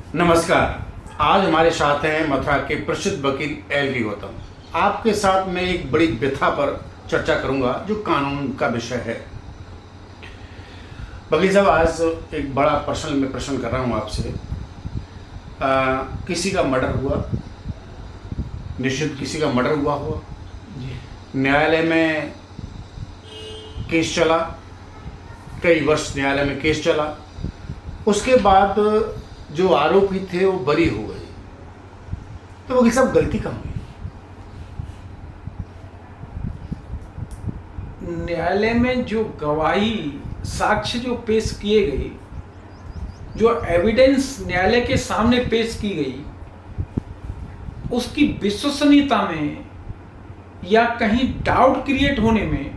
नमस्कार। आज हमारे साथ हैं मथुरा के प्रसिद्ध वकील एल.डी. गौतम। आपके साथ मैं एक बड़ी व्यथा पर चर्चा करूंगा जो कानून का विषय है। वकील साहब, आज एक बड़ा पर्सनल में प्रश्न कर रहा हूं आपसे। किसी का मर्डर हुआ, निश्चित किसी का मर्डर हुआ, न्यायालय में केस चला, कई वर्ष न्यायालय में केस चला, उसके बाद जो आरोपी थे वो बरी हो गए, तो वो सब गलती कहाँ हुई? न्यायालय में जो गवाही साक्ष्य जो पेश किए गए, जो एविडेंस न्यायालय के सामने पेश की गई, उसकी विश्वसनीयता में या कहीं डाउट क्रिएट होने में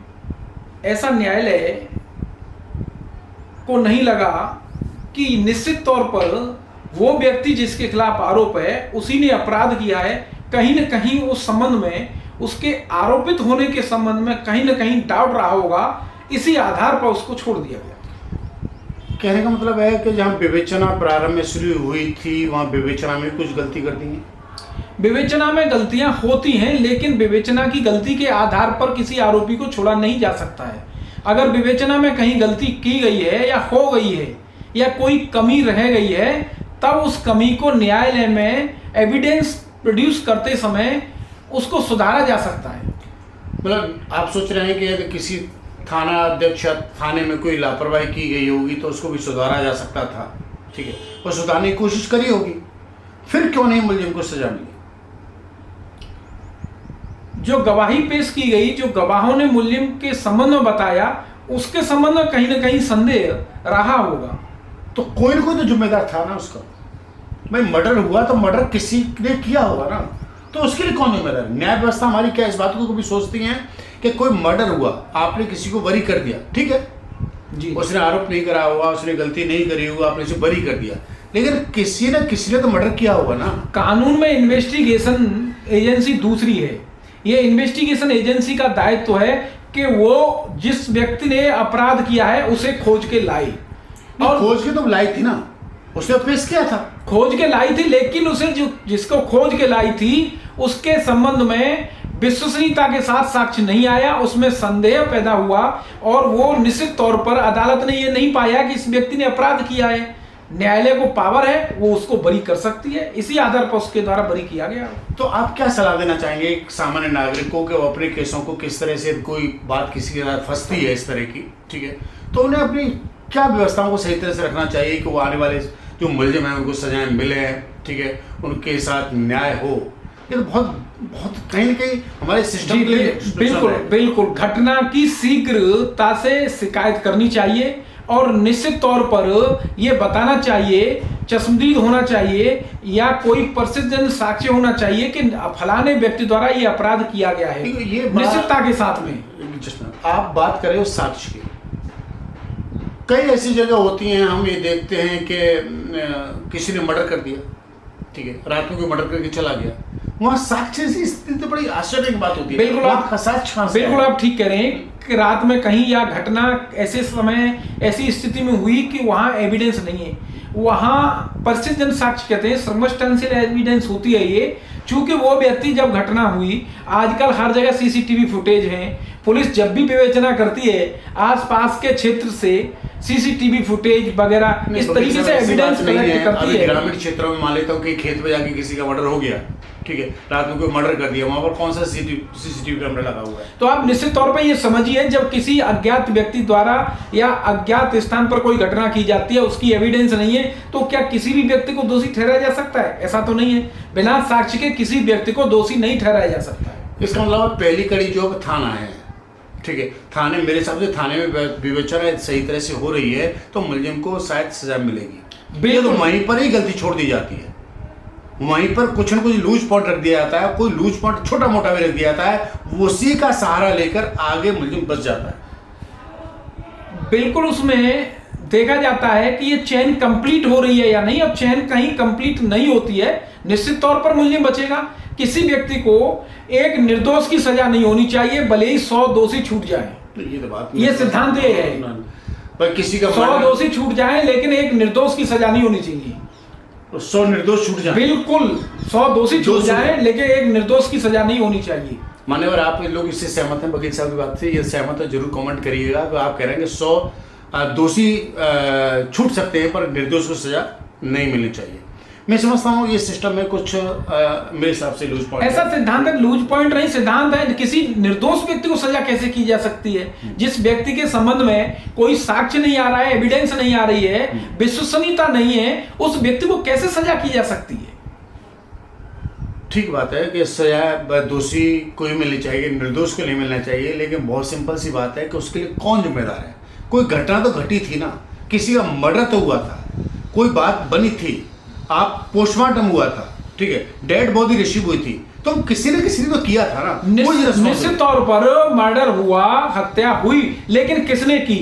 ऐसा न्यायालय को नहीं लगा कि निश्चित तौर पर वो व्यक्ति जिसके खिलाफ आरोप है उसी ने अपराध किया है। कहीं न कहीं उस संबंध में, उसके आरोपित होने के संबंध में कहीं न कहीं डाउट रहा होगा, इसी आधार पर उसको छोड़ दिया गया। कहने का मतलब है कि जहाँ विवेचना प्रारंभ में शुरू हुई थी, वहाँ विवेचना में कुछ गलती कर दी है। विवेचना में गलतियां होती हैं, लेकिन विवेचना की गलती के आधार पर किसी आरोपी को छोड़ा नहीं जा सकता है। अगर विवेचना में कहीं गलती की गई है या हो गई है या कोई कमी रह गई है, तब उस कमी को न्यायालय में एविडेंस प्रोड्यूस करते समय उसको सुधारा जा सकता है। मतलब आप सोच रहे हैं कि यदि किसी थाना अध्यक्ष या थाने में कोई लापरवाही की गई होगी तो उसको भी सुधारा जा सकता था, ठीक है, और सुधारने की कोशिश करी होगी, फिर क्यों नहीं मुलजिम को सजा मिली? जो गवाही पेश की गई, जो गवाहों ने मुलजिम के संबंध में बताया, उसके संबंध में कहीं ना कहीं संदेह रहा होगा। तो कोई ना कोई तो जिम्मेदार था ना उसका। भाई मर्डर हुआ तो मर्डर किसी ने किया होगा ना, तो उसके लिए कौन जिम्मेदार? न्याय व्यवस्था हमारी क्या इस बात को कभी सोचती है कि कोई मर्डर हुआ, आपने किसी को बरी कर दिया, ठीक है जी, उसने आरोप नहीं करा हुआ, उसने गलती नहीं करी हुआ, आपने उसे बरी कर दिया, लेकिन किसी ने तो मर्डर किया होगा ना। कानून में इन्वेस्टिगेशन एजेंसी दूसरी है। ये इन्वेस्टिगेशन एजेंसी का दायित्व है कि वो जिस व्यक्ति ने अपराध किया है उसे खोज के लाई, और खोज के तो लाई थी ना, उसने पेश किया था, खोज के लाई थी, लेकिन उसे जिसको खोज के लाई थी उसके संबंध में विश्वसनीयता के साथ साक्ष्य नहीं आया, उसमें संदेह पैदा हुआ और वो निश्चित तौर पर अदालत ने ये नहीं पाया कि इस व्यक्ति ने अपराध किया है। न्यायालय को पावर है, वो उसको बरी कर सकती है, इसी आधार पर उसके द्वारा बरी किया गया। तो आप क्या सलाह देना चाहेंगे एक सामान्य नागरिक को कि वो अपने केसों को किस तरह से, कोई बात किसी के साथ फंसती है इस तरह की, ठीक है, तो उन्हें अपनी क्या व्यवस्थाओं को सही तरह से रखना चाहिए कि वो आने वाले जो मुलजिम हैं उनको सजाएं मिले हैं, ठीक है, उनके साथ न्याय हो? ये तो बहुत बहुत कहीं ना कहीं हमारे सिस्टम के लिए बिल्कुल घटना की शीघ्रता से शिकायत करनी चाहिए और निश्चित तौर पर यह बताना चाहिए, चश्मदीद होना चाहिए या कोई प्रसिद्ध साक्ष्य होना चाहिए कि फलाने व्यक्ति द्वारा ये अपराध किया गया है, ये निश्चितता के साथ में। आप बात करें उस साक्ष्य की, कई ऐसी जगह होती हैं, हम ये देखते हैं कि किसी ने मर्डर कर दिया, ठीक है, रात में कोई मर्डर करके चला गया, वहाँ साक्ष्य की स्थिति तो बड़ी आश्चर्य की बात होती है। बिल्कुल आप ठीक कह रहे हैं कि रात में कहीं या घटना ऐसे समय ऐसी स्थिति में हुई कि वहाँ एविडेंस नहीं है, वहाँ प्रसिद्ध साक्ष्य कहते हैं, सर्कमस्टेंशियल एविडेंस होती है ये। चूंकि वो व्यक्ति जब घटना हुई, आजकल हर जगह सीसीटीवी फुटेज है, पुलिस जब भी विवेचना करती है आसपास के क्षेत्र से सीसीटीवी फुटेज वगैरह इस तरीके से एविडेंस कलेक्ट करती है। ग्रामीण क्षेत्रों में मान लेता हूँ कि खेत में जाके किसी का मर्डर हो गया, ठीक है, रात में कोई मर्डर कर दिया, वहां पर कौन सा सीसीटीवी कैमरा लगा हुआ है? तो आप निश्चित तौर पर ये समझिए, जब किसी अज्ञात व्यक्ति द्वारा या अज्ञात स्थान पर कोई घटना की जाती है, उसकी एविडेंस नहीं है, तो क्या किसी भी व्यक्ति को दोषी ठहराया जा सकता है? ऐसा तो नहीं है। बिना साक्ष्य के किसी व्यक्ति को दोषी नहीं ठहराया जा सकता है। इसका मतलब पहली कड़ी जो थाना है, ठीक है, थाने, मेरे हिसाब से थाने में विवेचना सही तरह से हो रही है तो मुलजिम को शायद सजा मिलेगी। तो वहीं पर ही गलती छोड़ दी जाती है, वहीं पर कुछ न कुछ लूज पॉइंट रख दिया जाता है, कोई लूज पॉइंट छोटा मोटा भी रख दिया जाता है, उसी का सहारा लेकर आगे मुलजिम बच जाता है। बिल्कुल, उसमें देखा जाता है कि ये चेन कंप्लीट हो रही है या नहीं। अब चेन कहीं कंप्लीट नहीं होती है, निश्चित तौर पर मुलजिम बचेगा। किसी व्यक्ति को एक निर्दोष की सजा नहीं होनी चाहिए, भले ही 100 दोषी छूट जाए। ये तो बात, ये सिद्धांत ये है, पर किसी का 100 दोषी छूट जाए लेकिन एक निर्दोष की सजा नहीं होनी चाहिए। 100 निर्दोष छूट जाए। बिल्कुल 100 दोषी छूट जाए, लेकिन एक निर्दोष की सजा नहीं होनी चाहिए। मान्यवर, आप लोग इससे सहमत हैं वकील साहब की बात से? ये सहमत है जरूर कमेंट करिएगा। तो आप कह रहे हैं कि 100 दोषी छूट सकते हैं पर निर्दोष को सजा नहीं मिलनी चाहिए। मैं समझता हूँ ये सिस्टम में कुछ मेरे हिसाब से लूज पॉइंट, ऐसा सिद्धांत है, लूज पॉइंट नहीं सिद्धांत है। किसी निर्दोष व्यक्ति को सजा कैसे की जा सकती है? जिस व्यक्ति के संबंध में कोई साक्ष्य नहीं आ रहा है, एविडेंस नहीं आ रही है, विश्वसनीयता नहीं है, उस व्यक्ति को कैसे सजा की जा सकती है? ठीक बात है कि सजा दोषी को ही मिलनी चाहिए, निर्दोष को नहीं मिलना चाहिए। लेकिन बहुत सिंपल सी बात है कि उसके लिए कौन जिम्मेदार है? कोई घटना तो घटी थी ना, किसी का मर्डर तो हुआ था, कोई बात बनी थी, आप पोस्टमार्टम हुआ था, ठीक है, डेड बॉडी रिसीव हुई थी, तो किसी ने तो किया था ना। निश्चित तौर पर मर्डर हुआ, हत्या हुई, लेकिन किसने की?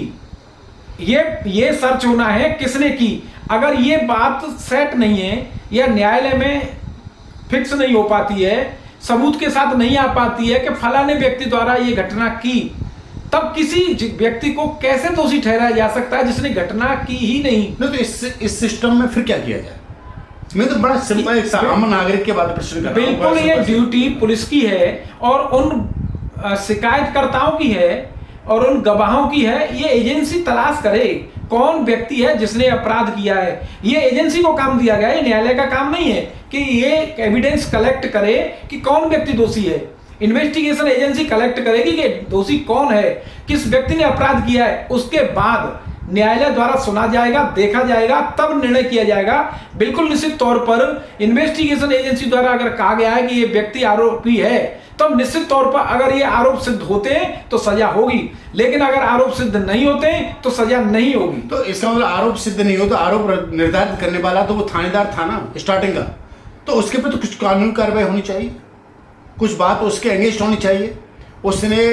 ये सर्च होना है किसने की। अगर ये बात सेट नहीं है या न्यायालय में फिक्स नहीं हो पाती है, सबूत के साथ नहीं आ पाती है कि फलाने व्यक्ति द्वारा ये घटना की, तब किसी व्यक्ति को कैसे दोषी ठहराया जा सकता है जिसने घटना की ही नहीं? तो इस सिस्टम में फिर क्या किया जाए? मैं तो बड़ा सिंपल एक आम नागरिक के बारे में प्रश्न कर रहा हूं। बिल्कुल, ये ड्यूटी पुलिस की है और उन शिकायतकर्ताओं की है और उन गवाहों की है। ये एजेंसी तलाश करे कौन व्यक्ति है जिसने अपराध किया है। ये एजेंसी को काम दिया गया है, न्यायालय का काम नहीं है कि ये एविडेंस कलेक्ट करे कि कौन व्यक्ति दोषी है। इन्वेस्टिगेशन एजेंसी कलेक्ट करेगी कि दोषी कौन है, किस व्यक्ति ने अपराध किया है। उसके बाद न्यायालय द्वारा सुना जाएगा, देखा जाएगा, तब निर्णय किया जाएगा। बिल्कुल निश्चित तौर पर इन्वेस्टिगेशन एजेंसी द्वारा अगर कहा गया है कि ये व्यक्ति आरोपी है, तब निश्चित तौर पर अगर ये आरोप सिद्ध होते हैं तो सजा होगी, लेकिन अगर आरोप सिद्ध नहीं होते तो सजा नहीं होगी। तो इसका मतलब आरोप सिद्ध नहीं हो तो आरोप निर्धारित करने वाला तो वो थानेदार था ना स्टार्टिंग का, तो उसके पे तो कुछ कानूनी कार्रवाई होनी चाहिए, कुछ बात उसके अगेंस्ट होनी चाहिए। उसने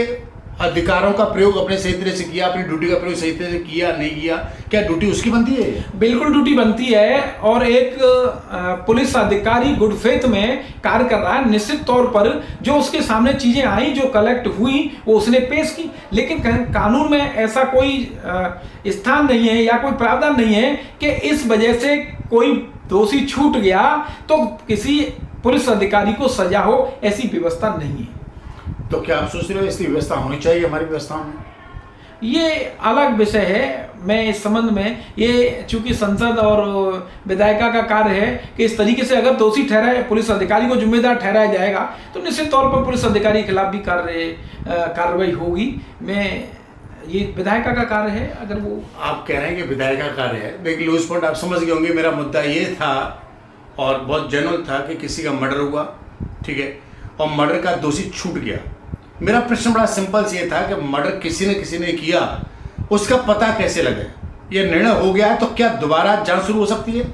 अधिकारों का प्रयोग अपने सही तरह से किया, अपनी ड्यूटी का प्रयोग सही तरह से किया नहीं किया, क्या ड्यूटी उसकी बनती है? बिल्कुल ड्यूटी बनती है और एक पुलिस अधिकारी गुड फेथ में कार्य कर रहा है। निश्चित तौर पर जो उसके सामने चीजें आई, जो कलेक्ट हुई, वो उसने पेश की, लेकिन कानून में ऐसा कोई स्थान नहीं है या कोई प्रावधान नहीं है कि इस वजह से कोई दोषी छूट गया तो किसी पुलिस अधिकारी को सजा हो, ऐसी व्यवस्था नहीं है। तो क्या आप सोच रहे हो इसकी व्यवस्था होनी चाहिए हमारी व्यवस्था में? ये अलग विषय है। मैं इस संबंध में, ये चूंकि संसद और विधायिका का कार्य है कि इस तरीके से अगर दोषी ठहराए, पुलिस अधिकारी को जिम्मेदार ठहराया जाएगा तो निश्चित तौर पर पुलिस अधिकारी के खिलाफ भी कार्रवाई होगी। मैं ये विधायिका का कार्य है। अगर वो आप कह रहे हैं कि विधायिका कार्य है, लेकिन लूज पॉइंट आप समझ गए होंगे। मेरा मुद्दा ये था और बहुत जनरल था कि किसी का मर्डर हुआ, ठीक है, और मर्डर का दोषी छूट गया। मेरा प्रश्न बड़ा सिंपल से ये था कि मर्डर किसी ने किया, उसका पता कैसे लगे? ये निर्णय हो गया है तो क्या दोबारा जांच शुरू हो सकती है?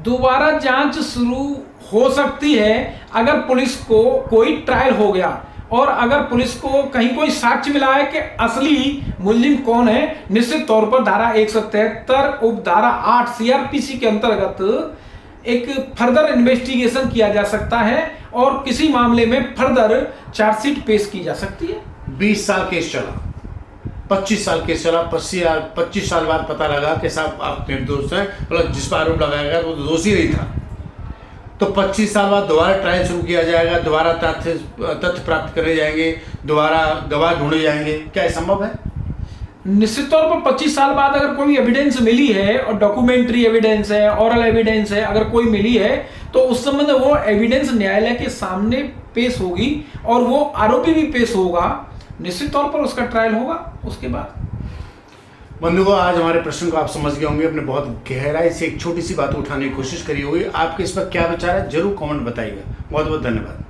दोबारा जांच शुरू हो सकती है अगर पुलिस को कोई ट्रायल हो गया और अगर पुलिस को कहीं कोई साक्ष्य मिला है कि असली मुलजिम कौन है। निश्चित तौर पर धारा 173 उप धारा 8 सीआरपीसी के अंतर्गत एक फर्दर इन्वेस्टिगेशन किया जा सकता है और किसी मामले में फर्दर चार्जशीट पेश की जा सकती है। 20 साल केस चला, 25 साल केस चला, 25 साल बाद पता लगा कि साहब आप निर्दोष हैं, मतलब जिस पर आरोप लगाया गया वो दोषी नहीं था, तो 25 साल बाद दोबारा ट्रायल शुरू किया जाएगा, दोबारा तथ्य प्राप्त करे जाएंगे, दोबारा गवाह ढूंढे जाएंगे। क्या ये संभव है? निश्चित तौर पर 25 साल बाद अगर कोई एविडेंस मिली है और डॉक्यूमेंट्री एविडेंस है, ऑरल एविडेंस है, अगर कोई मिली है तो उस संबंध में वो एविडेंस न्यायालय के सामने पेश होगी और वो आरोपी भी पेश होगा। निश्चित तौर पर उसका ट्रायल होगा। उसके बाद बंधुओं, आज हमारे प्रश्न को आप समझ गए होंगे। अपने बहुत गहराई से एक छोटी सी बात उठाने की कोशिश करी होगी। आपके इस पर क्या विचार है जरूर कमेंट बताइएगा। बहुत बहुत धन्यवाद।